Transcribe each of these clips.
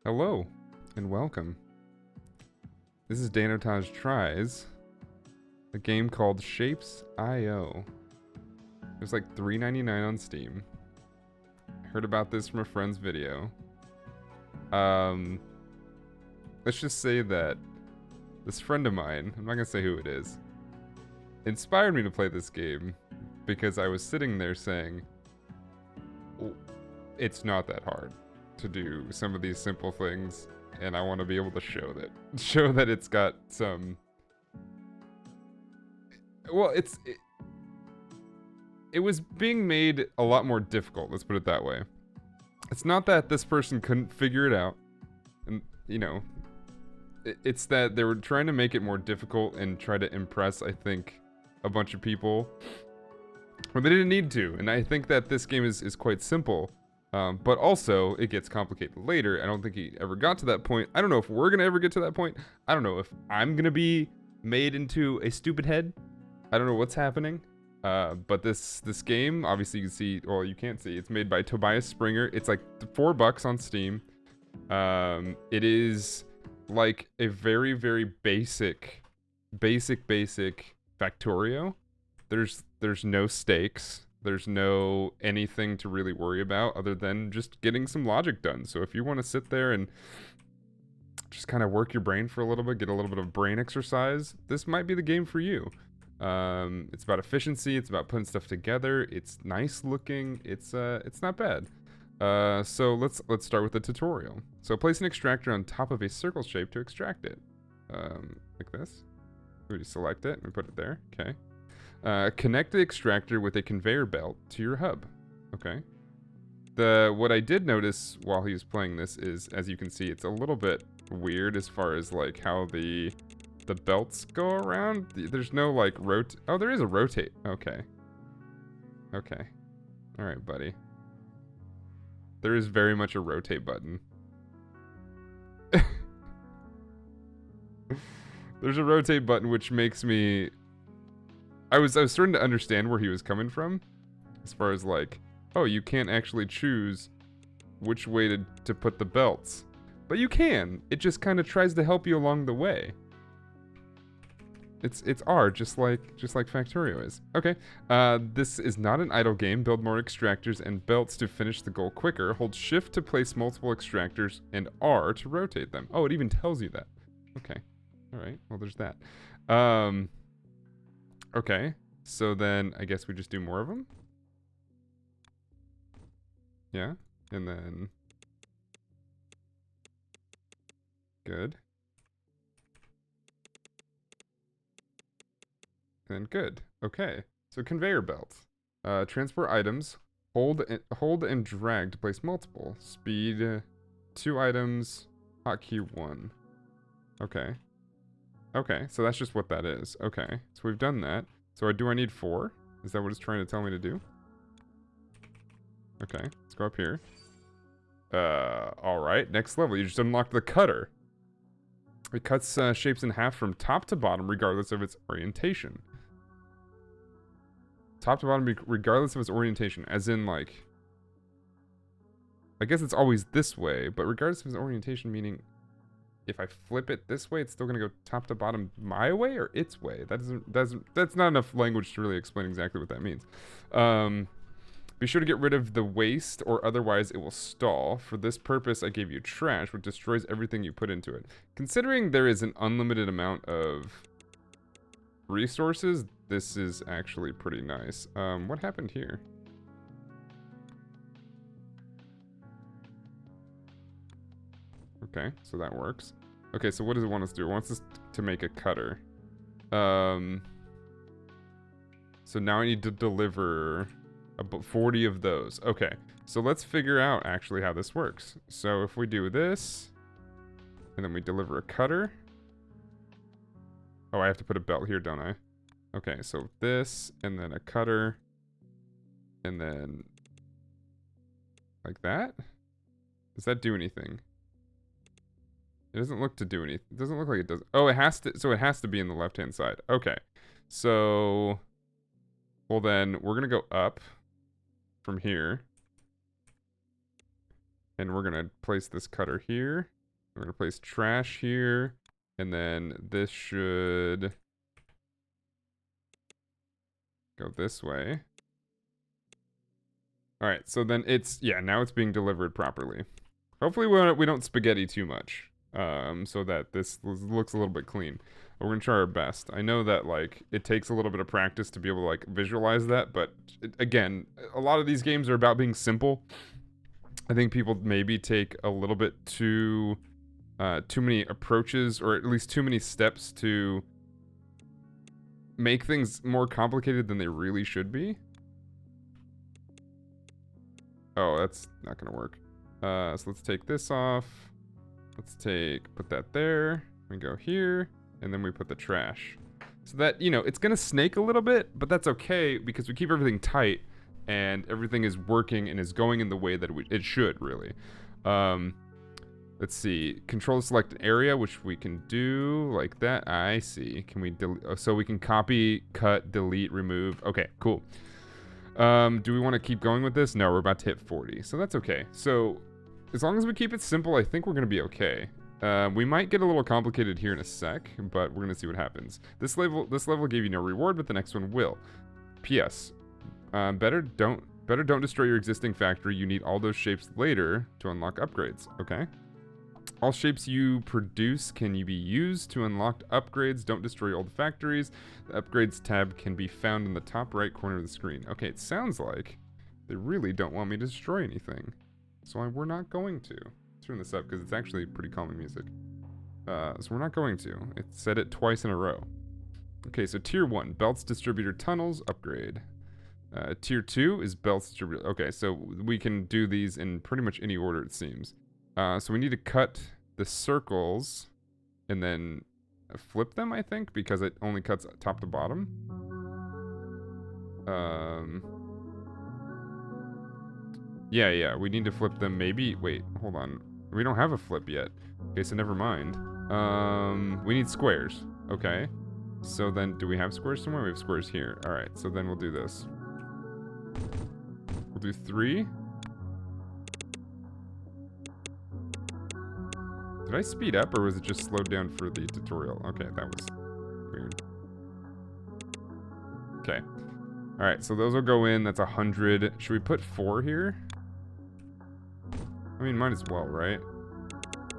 Hello, and welcome. This is Danotage Tries, a game called Shapes.io. It was like $3.99 on Steam. I heard about this from a friend's video. Let's just say that this friend of mine, I'm not gonna say who it is, inspired me to play this game because I was sitting there saying, it's not that hard to do some of these simple things, and I want to be able to show that it's got some. Well, it was being made a lot more difficult. Let's put it that way. It's not that this person couldn't figure it out, and it's that they were trying to make it more difficult and try to impress, I think, a bunch of people when they didn't need to. And I think that this game is quite simple. But also, it gets complicated later. I don't think he ever got to that point. I don't know if we're going to ever get to that point. I don't know if I'm going to be made into a stupid head. I don't know what's happening. But this game, obviously you can see, well, you can't see. It's made by Tobias Springer. It's like $4 on Steam. It is like a very, very basic Factorio. There's no stakes. There's no anything to really worry about other than just getting some logic done. So if you want to sit there and just kind of work your brain for a little bit, get a little bit of brain exercise, this might be the game for you. It's about efficiency. It's about putting stuff together. It's nice looking. It's not bad. So let's start with the tutorial. So place an extractor on top of a circle shape to extract it. Like this. We just select it and we put it there. Okay. Connect the extractor with a conveyor belt to your hub. Okay. What I did notice while he was playing this is, as you can see, it's a little bit weird as far as like how the belts go around. There's no like oh, there is a rotate. Okay. Okay. All right, buddy. There is very much a rotate button. There's a rotate button, which makes me... I was starting to understand where he was coming from, as far as like, oh, you can't actually choose which way to put the belts, but you can. It just kind of tries to help you along the way. It's R, just like Factorio is. Okay, this is not an idle game. Build more extractors and belts to finish the goal quicker. Hold Shift to place multiple extractors and R to rotate them. Oh, it even tells you that. Okay, all right. Well, there's that. Okay, so then I guess we just do more of them. Yeah, and then... Good. And good. Okay, so conveyor belts. Transport items. Hold and drag to place multiple. Speed, 2 items. Hotkey 1. Okay. Okay, so that's just what that is. Okay, so we've done that. So do I need 4? Is that what it's trying to tell me to do? Okay, let's go up here. Alright, next level. You just unlocked the cutter. It cuts shapes in half from top to bottom regardless of its orientation. Top to bottom regardless of its orientation. As in, like... I guess it's always this way, but regardless of its orientation, meaning... If I flip it this way, it's still gonna go top to bottom my way or its way. That's not enough language to really explain exactly what that means. Be sure to get rid of the waste or otherwise it will stall. For this purpose, I gave you trash, which destroys everything you put into it. Considering there is an unlimited amount of resources, this is actually pretty nice. What happened here? Okay, so that works. Okay, so what does it want us to do? It wants us to make a cutter. So now I need to deliver about 40 of those. Okay, so let's figure out actually how this works. So if we do this, and then we deliver a cutter. Oh, I have to put a belt here, don't I? Okay, so this, and then a cutter, and then like that? Does that do anything? It doesn't look to do anything. It doesn't look like it does. Oh, it has to. So it has to be in the left-hand side. Okay. So, well then, we're going to go up from here. And we're gonna place this cutter here. We're gonna place trash here. And then this should go this way. All right, so then it's, yeah, now it's being delivered properly. Hopefully we don't spaghetti too much, so that this looks a little bit clean. But we're gonna try our best. I know that, like, it takes a little bit of practice to be able to, like, visualize that, but again, a lot of these games are about being simple. I think people maybe take a little bit too many approaches, or at least too many steps to make things more complicated than they really should be. Oh, that's not gonna work. So let's take this off. Let's put that there. We go here, and then we put the trash. So that, you know, it's gonna snake a little bit, but that's okay because we keep everything tight and everything is working and is going in the way that it should, really. Let's see. Control select area, which we can do like that. I see. Can we delete? Oh, so we can copy, cut, delete, remove. Okay, cool. Do we want to keep going with this? No, we're about to hit 40, so that's okay. So as long as we keep it simple, I think we're going to be okay. We might get a little complicated here in a sec, but we're going to see what happens. This level gave you no reward, but the next one will. P.S. Better don't destroy your existing factory. You need all those shapes later to unlock upgrades. Okay. All shapes you produce can be used to unlock upgrades. Don't destroy all the factories. The upgrades tab can be found in the top right corner of the screen. Okay, it sounds like they really don't want me to destroy anything. So we're not going to. Let's turn this up because it's actually pretty calming music. So we're not going to. It said it twice in a row. Okay, so tier 1, belts, distributor, tunnels, upgrade. Tier 2 is belts, distributor. Okay, so we can do these in pretty much any order, it seems. So we need to cut the circles and then flip them, I think, because it only cuts top to bottom. Yeah, we need to flip them. Maybe, wait, hold on. We don't have a flip yet. Okay, so never mind. We need squares. Okay. So then, do we have squares somewhere? We have squares here. All right, so then we'll do this. We'll do 3. Did I speed up, or was it just slowed down for the tutorial? Okay, that was weird. Okay. All right, so those will go in. That's 100. Should we put 4 here? I mean, might as well, right?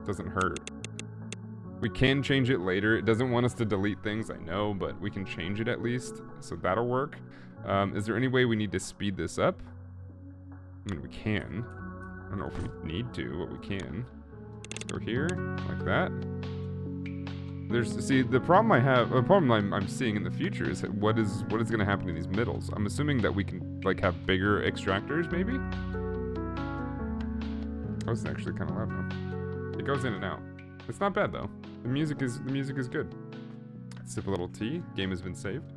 Doesn't hurt. We can change it later. It doesn't want us to delete things, I know, but we can change it at least, so that'll work. Is there any way we need to speed this up? I mean, we can. I don't know if we need to, but we can. Let's go here, like that. See, the problem I'm seeing in the future is what is going to happen in these middles. I'm assuming that we can, like, have bigger extractors, maybe? Oh, it's actually kind of loud now. It goes in and out. It's not bad though. The music is good. Sip a little tea. Game has been saved.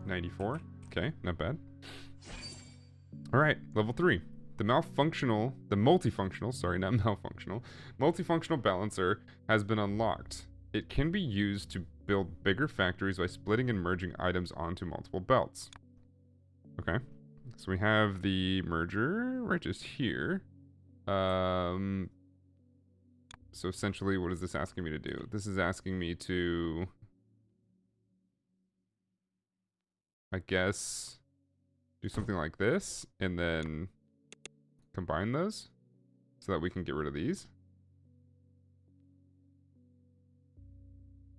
$94. Okay, not bad. All right, level 3. The multifunctional balancer has been unlocked. It can be used to build bigger factories by splitting and merging items onto multiple belts. Okay. So we have the merger right just here. So essentially, what is this asking me to do? This is asking me to, I guess, do something like this, and then combine those so that we can get rid of these.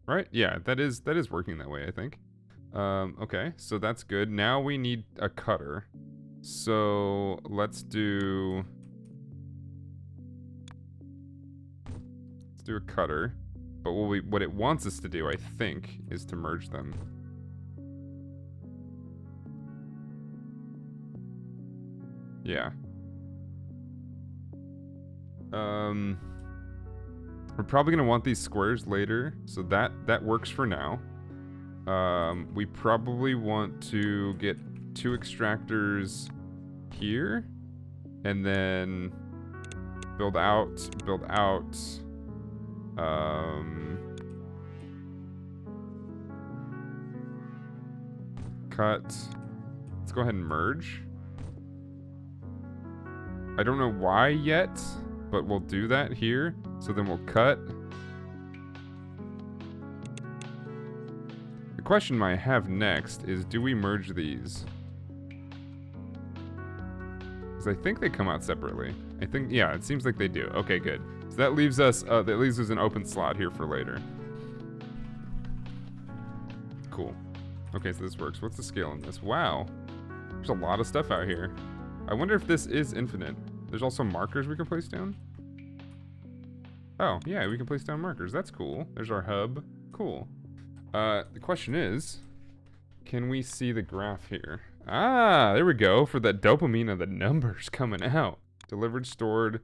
Right? Yeah, that is working that way, I think. Okay, so that's good. Now we need a cutter. So let's do a cutter. But what it wants us to do, I think, is to merge them. Yeah. We're probably gonna want these squares later, so that works for now. We probably want to get 2 extractors here, and then build out. cut. Let's go ahead and merge. I don't know why yet, but we'll do that here. So then we'll cut. The question I have next is, do we merge these? Because I think they come out separately. I think, yeah, it seems like they do. Okay, good. So that leaves us an open slot here for later. Cool. Okay, so this works. What's the scale on this? Wow. There's a lot of stuff out here. I wonder if this is infinite. There's also markers we can place down. Oh, yeah, we can place down markers. That's cool. There's our hub. Cool. The question is, can we see the graph here? Ah, there we go. For that dopamine of the numbers coming out. Delivered, stored.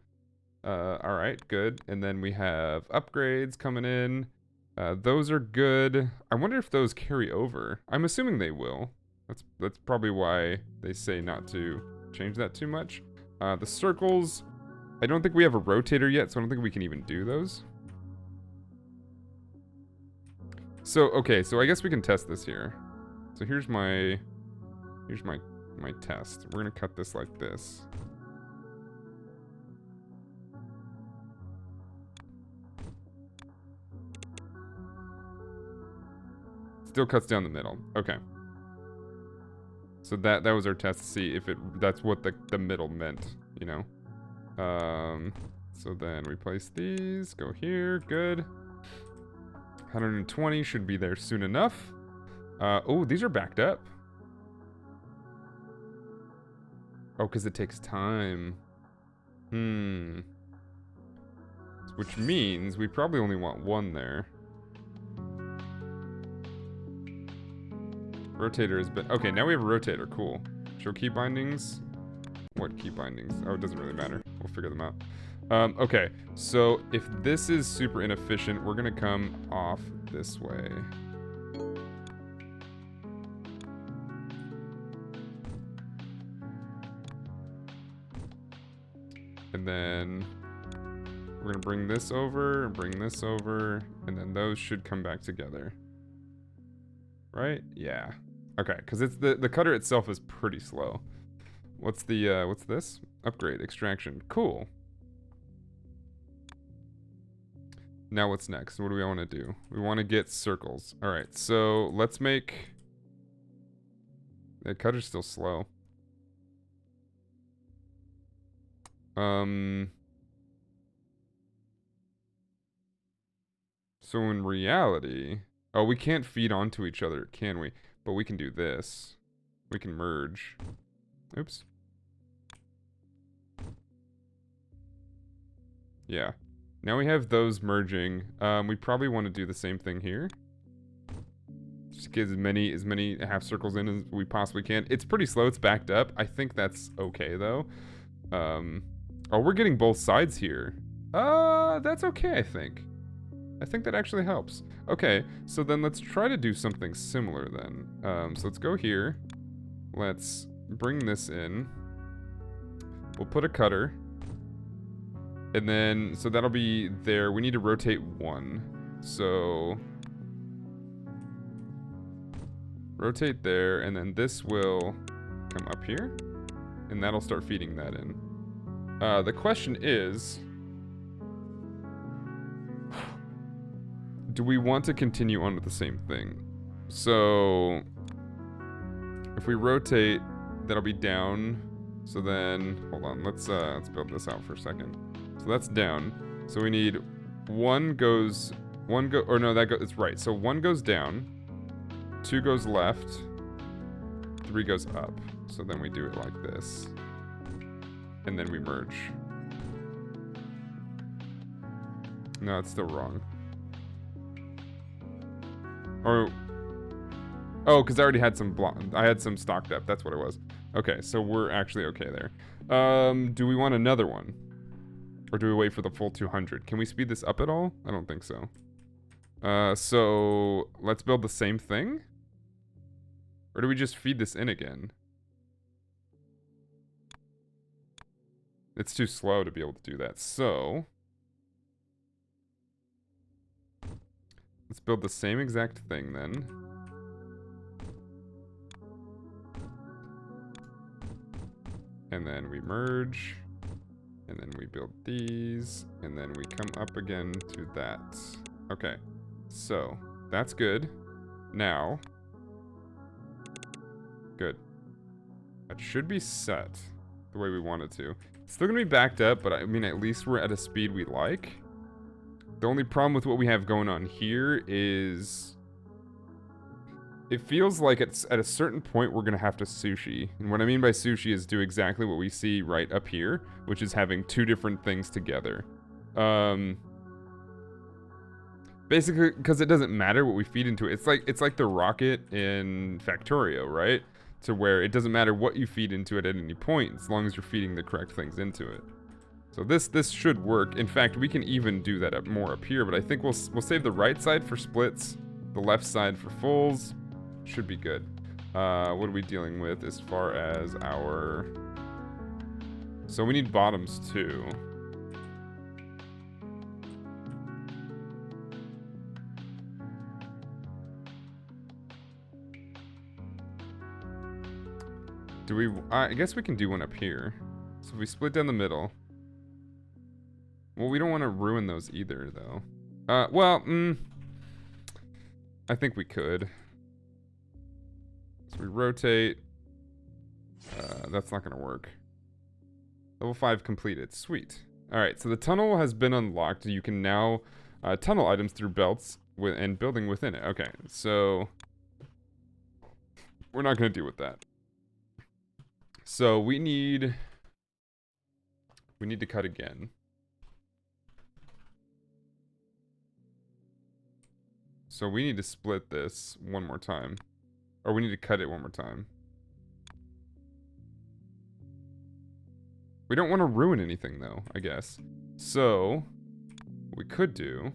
All right, good. And then we have upgrades coming in. Those are good. I wonder if those carry over. I'm assuming they will. That's probably why they say not to change that too much. The circles, I don't think we have a rotator yet, so I don't think we can even do those. So, okay, so I guess we can test this here. So here's my test. We're gonna cut this like this. Still cuts down the middle. Okay. So that was our test to see if that's what the middle meant, you know. So then we place these, go here, good. 120 should be there soon enough. Oh, these are backed up. Oh, because it takes time. Which means we probably only want one there. Rotator has been... Okay, now we have a rotator. Cool. Show key bindings. What key bindings? Oh, it doesn't really matter. We'll figure them out. Okay, so if this is super inefficient, we're going to come off this way. And then we're going to bring this over, and then those should come back together. Right? Yeah. Okay, because it's the cutter itself is pretty slow. What's this? Upgrade, extraction. Cool. Now what's next? What do we want to do? We want to get circles. All right, so let's make... The cutter's still slow. So in reality... Oh, we can't feed onto each other, can we? But we can do this. We can merge. Oops. Yeah. Now we have those merging. We probably want to do the same thing here. Just get as many half circles in as we possibly can. It's pretty slow. It's backed up. I think that's okay, though. Oh, we're getting both sides here. That's okay, I think. I think that actually helps. Okay, so then let's try to do something similar then. So let's go here. Let's bring this in. We'll put a cutter. And then, so that'll be there. We need to rotate one. So, rotate there, and then this will come up here. And that'll start feeding that in. The question is... do we want to continue on with the same thing? So, if we rotate, that'll be down. So then, hold on, let's build this out for a second. So that's down. So we need it's right. So 1 goes down, 2 goes left, 3 goes up. So then we do it like this. And then we merge. No, it's still wrong. Oh, because I already had I had some stocked up. That's what it was. Okay, so we're actually okay there. Do we want another one? Or do we wait for the full 200? Can we speed this up at all? I don't think so. So let's build the same thing? Or do we just feed this in again? It's too slow to be able to do that. So let's build the same exact thing then. And then we merge. And then we build these. And then we come up again to that. Okay. So, that's good. Now. Good. That should be set the way we want it to. It's still going to be backed up, but I mean, at least we're at a speed we like. The only problem with what we have going on here is it feels like it's at a certain point we're going to have to sushi. And what I mean by sushi is do exactly what we see right up here, which is having two different things together. Basically, because it doesn't matter what we feed into it. It's like the rocket in Factorio, right? To where it doesn't matter what you feed into it at any point, as long as you're feeding the correct things into it. So this should work. In fact, we can even do that up here, but I think we'll save the right side for splits, the left side for fulls. Should be good. What are we dealing with as far as our... So we need bottoms too. Do we... I guess we can do one up here. So if we split down the middle... Well, we don't want to ruin those either, though. I think we could. So we rotate. That's not going to work. Level 5 completed. Sweet. Alright, so the tunnel has been unlocked. You can now tunnel items through belts and building within it. Okay, so... We're not going to deal with that. So we need to cut again. So we need to split this one more time. Or we need to cut it one more time. We don't want to ruin anything though, I guess. So, what we could do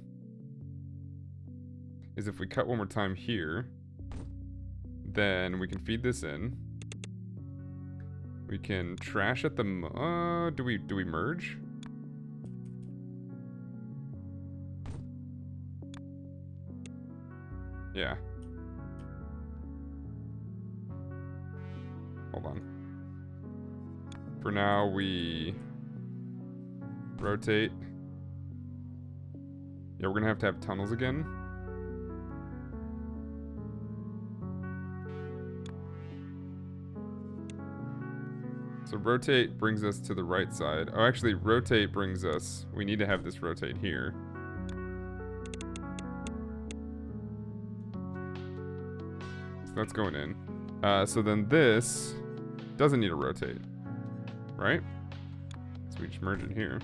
is if we cut one more time here, then we can feed this in. We can trash at the do we merge? Yeah. Hold on. For now, we rotate. Yeah, we're gonna have tunnels again. So rotate brings us to the right side. Oh, actually, rotate brings us... We need to have this rotate here. So that's going in. So then this doesn't need a rotate. Right? So we just merge it here.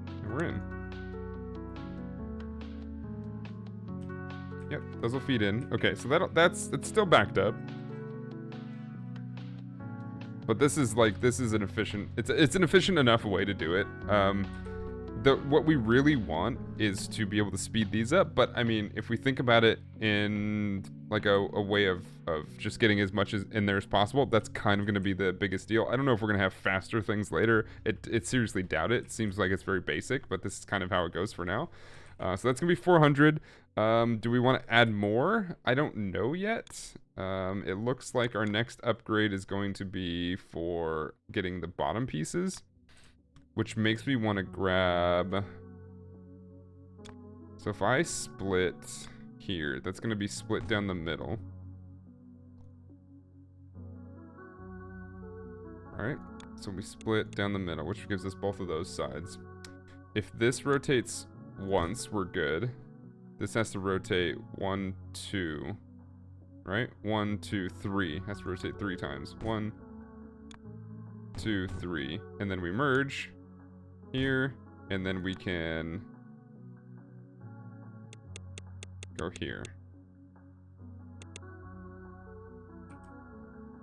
And we're in. Yep, those will feed in. Okay, so it's still backed up. But this is an efficient, it's an efficient enough way to do it. What we really want is to be able to speed these up, but I mean, if we think about it in like a way of just getting as much as in there as possible, that's kind of going to be the biggest deal. I don't know if we're going to have faster things later. It seriously doubt it. It seems like it's very basic, but this is kind of how it goes for now. So that's going to be 400. Do we want to add more? I don't know yet. It looks like our next upgrade is going to be for getting the bottom pieces, which makes me want to grab... So if I split here, that's going to be split down the middle. Alright, so we split down the middle, which gives us both of those sides. If this rotates once, we're good. This has to rotate 1, 2, right? 1, 2, 3. Has to rotate 3 times. 1, 2, 3. And then we merge here, and then we can go here.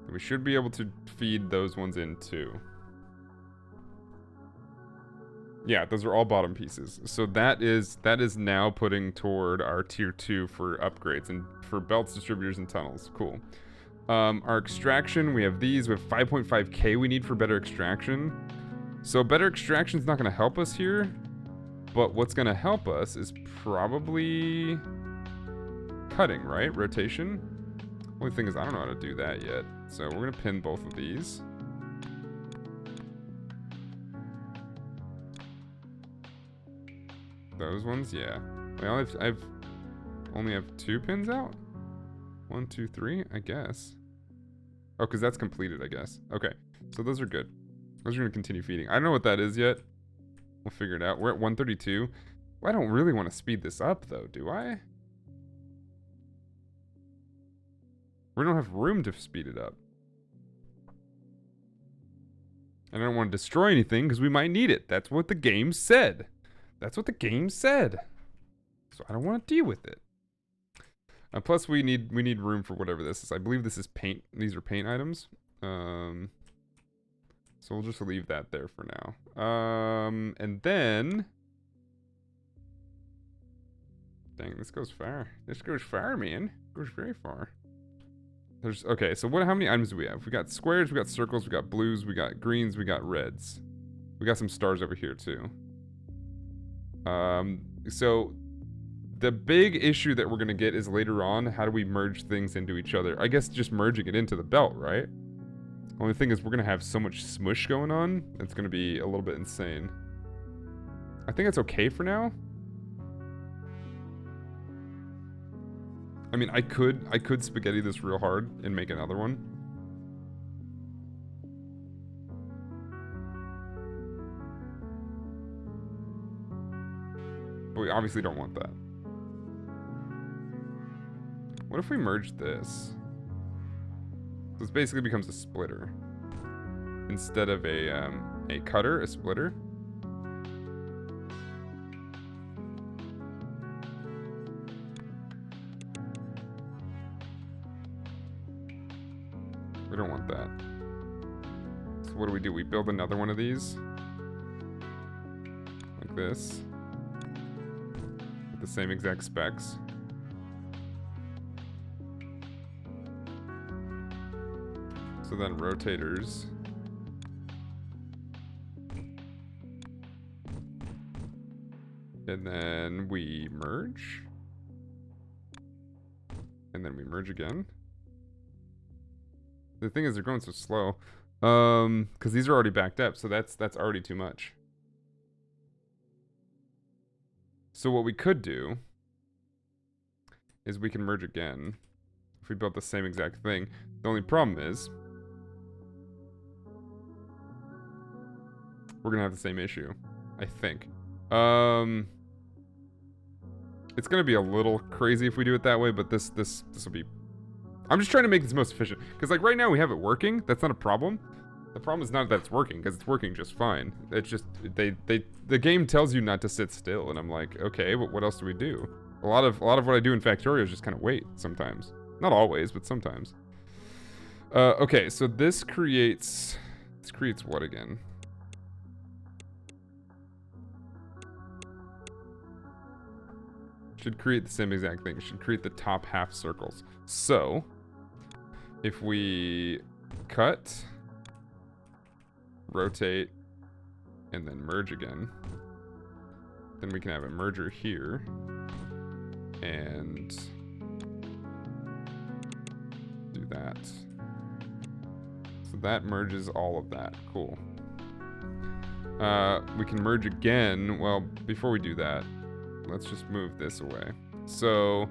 And we should be able to feed those ones in too. Yeah, those are all bottom pieces. So that is now putting toward our tier 2 for upgrades and for belts, distributors, and tunnels. Cool. Our extraction, we have these. We have 5.5k we need for better extraction. So better extraction is not going to help us here. But what's going to help us is probably cutting, right? Rotation. Only thing is I don't know how to do that yet. So we're going to pin both of these. Those ones, yeah. Well, I've only have 2 pins out. 1, 2, 3, I guess. Oh, because that's completed, I guess. Okay, so those are good. Those are gonna continue feeding. I don't know what that is yet. We'll figure it out. We're at 132. Well, I don't really want to speed this up, though, do I? We don't have room to speed it up. And I don't want to destroy anything because we might need it. That's what the game said. That's what the game said. So I don't want to deal with it. Plus, we need room for whatever this is. I believe this is paint. These are paint items. So we'll just leave that there for now. And then... Dang, this goes far. This goes far, man. It goes very far. There's okay, so how many items do we have? We got squares, we got circles, we got blues, we got greens, we got reds. We got some stars over here too. So the big issue that we're gonna get is later on, how do we merge things into each other? I guess just merging it into the belt, right? Only thing is we're gonna have so much smush going on, it's gonna be a little bit insane. I think it's okay for now. I mean, I could spaghetti this real hard and make another one. But we obviously don't want that. What if we merge this? This basically becomes a splitter. Instead of a cutter, a splitter. We don't want that. So what do? We build another one of these. Like this. With the same exact specs. So then rotators. And then we merge. And then we merge again. The thing is, they're going so slow. Because these are already backed up, so that's already too much. So what we could do is we can merge again if we built the same exact thing. The only problem is we're gonna have the same issue, I think. It's gonna be a little crazy if we do it that way, but this will be. I'm just trying to make this most efficient because, like, right now we have it working. That's not a problem. The problem is not that it's working, because it's working just fine. It's just the game tells you not to sit still, and I'm like, okay, but what else do we do? A lot of what I do in Factorio is just kind of wait sometimes. Not always, but sometimes. Okay, so this creates what again? Should create the same exact thing. It should create the top half circles. So, if we cut, rotate, and then merge again, then we can have a merger here, and do that. So that merges all of that. Cool. We can merge again. Well, before we do that, let's just move this away. So,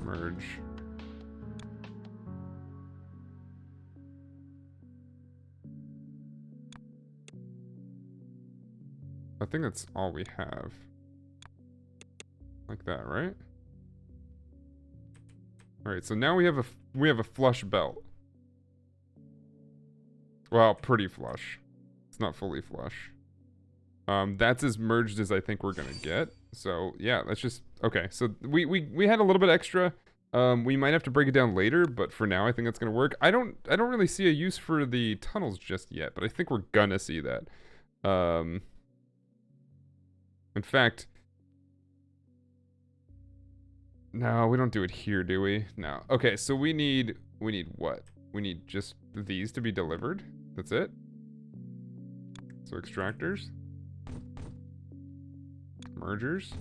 merge. I think that's all we have. Like that, right? All right, so now we have a flush belt. Well, pretty flush. It's not fully flush. That's as merged as I think we're gonna get. So yeah, let's just okay. So we had a little bit extra. We might have to break it down later, but for now I think that's gonna work. I don't really see a use for the tunnels just yet, but I think we're gonna see that. In fact, no, we don't do it here, do we? No. Okay, so we need what? We need just these to be delivered. That's it. So extractors, mergers,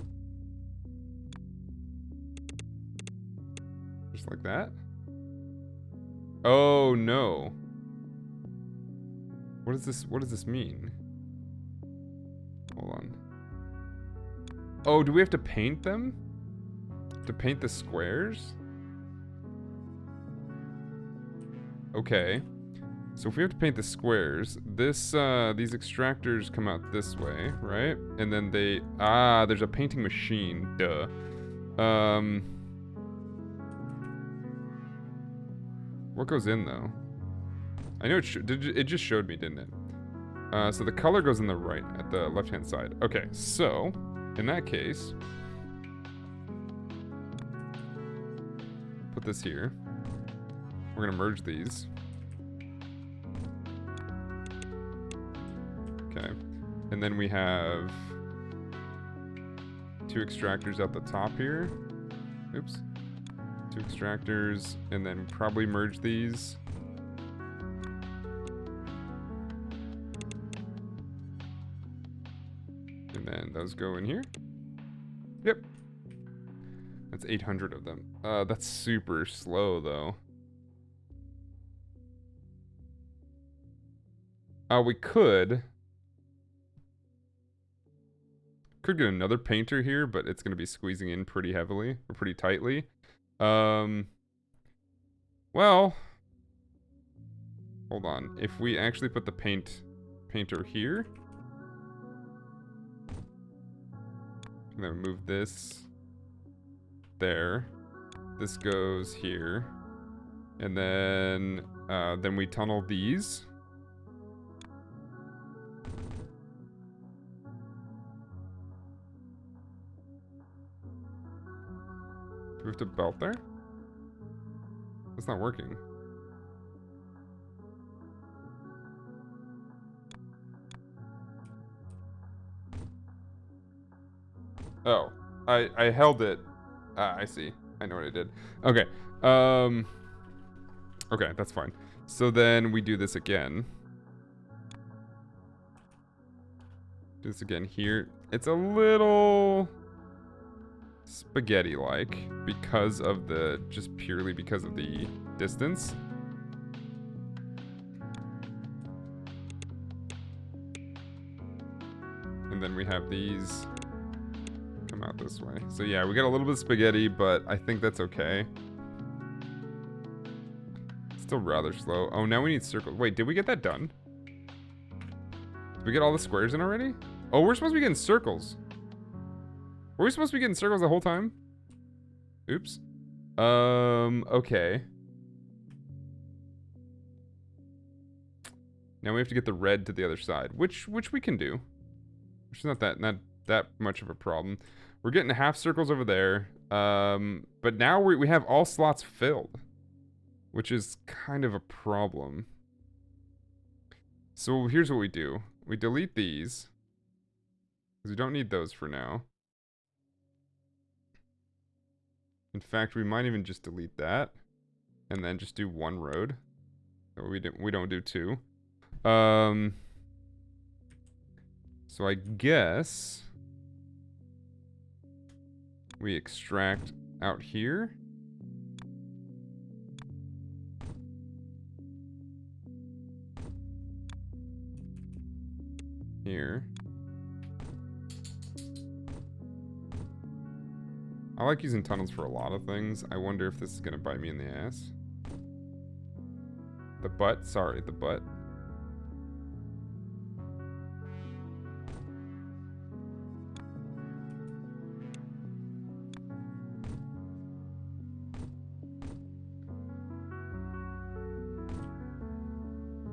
just like that. Oh no. What is this? What does this mean? Hold on. Oh, do we have to paint them? To paint the squares? Okay. So if we have to paint the squares, this these extractors come out this way, right? And then they there's a painting machine. Duh. What goes in though? I know it just showed me, didn't it? So the color goes in the right, at the left-hand side. Okay, so in that case, put this here. We're gonna merge these. Okay, and then we have 2 extractors at the top here. Oops. 2 extractors, and then probably merge these. And then those go in here. Yep. That's 800 of them. That's super slow, though. We could get another painter here, but it's going to be squeezing in pretty heavily, or pretty tightly. Well, hold on. If we actually put the painter here, and then move this there, this goes here, and then we tunnel these. Do we have to belt there? That's not working. Oh, I held it. I see. I know what I did. Okay. Okay, that's fine. So then we do this again. Do this again here. It's a little spaghetti-like because of just purely because of the distance. And then we have these come out this way. So yeah, we got a little bit of spaghetti, but I think that's okay. Still rather slow. Oh, now we need circles. Wait, did we get that done? Did we get all the squares in already? Oh, we're supposed to be getting circles. Were we supposed to be getting circles the whole time? Oops. Okay. Now we have to get the red to the other side, which we can do. Which is not that much of a problem. We're getting half circles over there. But now we have all slots filled, which is kind of a problem. So here's what we do. We delete these, because we don't need those for now. In fact, we might even just delete that, and then just do one road. So we don't do 2. So I guess we extract out here. Here. I like using tunnels for a lot of things. I wonder if this is gonna bite me in the ass. The butt? Sorry, the butt.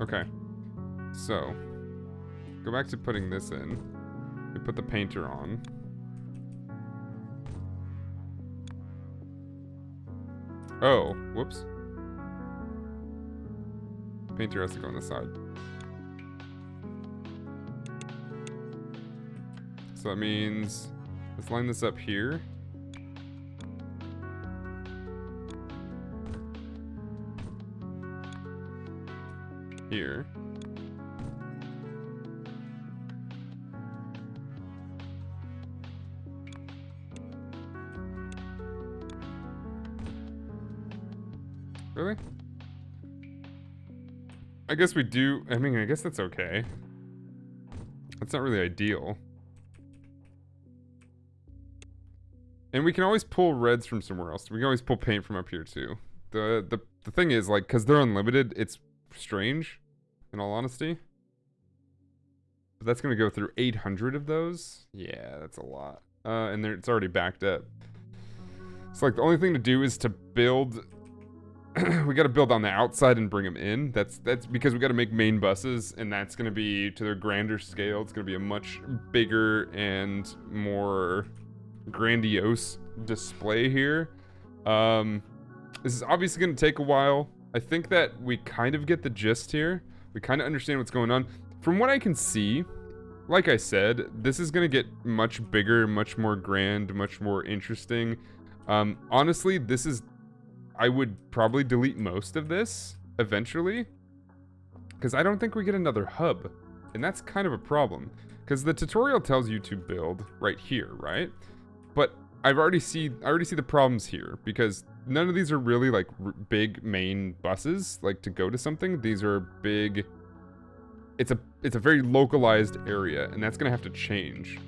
Okay. So, go back to putting this in. We put the painter on. Oh, whoops. Painter has to go on the side. So that means, let's line this up here. Here. Really? I guess we do. I mean, I guess that's okay. That's not really ideal. And we can always pull reds from somewhere else. We can always pull paint from up here too. The thing is, like, because they're unlimited, it's strange, in all honesty. But that's going to go through 800 of those. Yeah, that's a lot. And it's already backed up. So, like, the only thing to do is to build... we got to build on the outside and bring them in. That's because we got to make main buses, and that's going to be to their grander scale. It's going to be a much bigger and more grandiose display here. This is obviously going to take a while. I think that we kind of get the gist here. We kind of understand what's going on. From what I can see, like I said, this is going to get much bigger, much more grand, much more interesting. Honestly, this is... I would probably delete most of this eventually, because I don't think we get another hub, and that's kind of a problem. Because the tutorial tells you to build right here, right? But I already see the problems here, because none of these are really like big main buses, like to go to something. These are big. It's a very localized area, and that's gonna have to change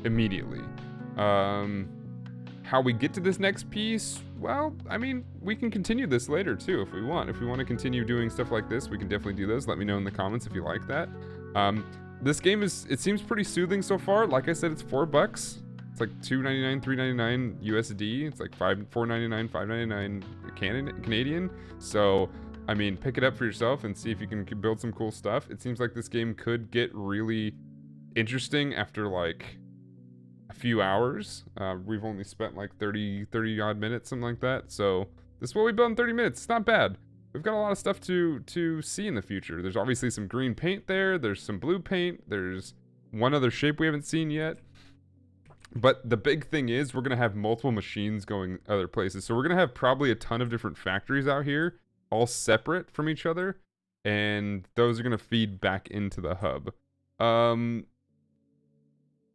immediately. How we get to this next piece, well, I mean, we can continue this later too if we want. If we want to continue doing stuff like this, we can definitely do those. Let me know in the comments if you like that. This game it seems pretty soothing so far. Like I said, it's $4. It's like $2.99, $3.99 USD. It's like $4.99, $5.99 Canadian. So, I mean, pick it up for yourself and see if you can build some cool stuff. It seems like this game could get really interesting after like a few hours. We've only spent like 30 odd minutes, something like that. So this is what we built in 30 minutes. It's not bad. We've got a lot of stuff to see in the future. There's obviously some green paint there. There's some blue paint. There's one other shape we haven't seen yet. But the big thing is we're going to have multiple machines going other places. So we're going to have probably a ton of different factories out here, all separate from each other. And those are going to feed back into the hub.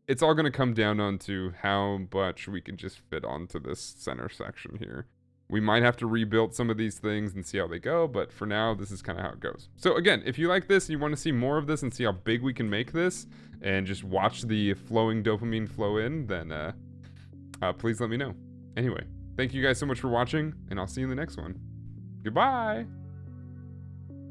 It's all going to come down onto how much we can just fit onto this center section here. We might have to rebuild some of these things and see how they go, but for now, this is kind of how it goes. So again, if you like this, you want to see more of this and see how big we can make this, and just watch the flowing dopamine flow in, then please let me know. Anyway, thank you guys so much for watching, and I'll see you in the next one. Goodbye!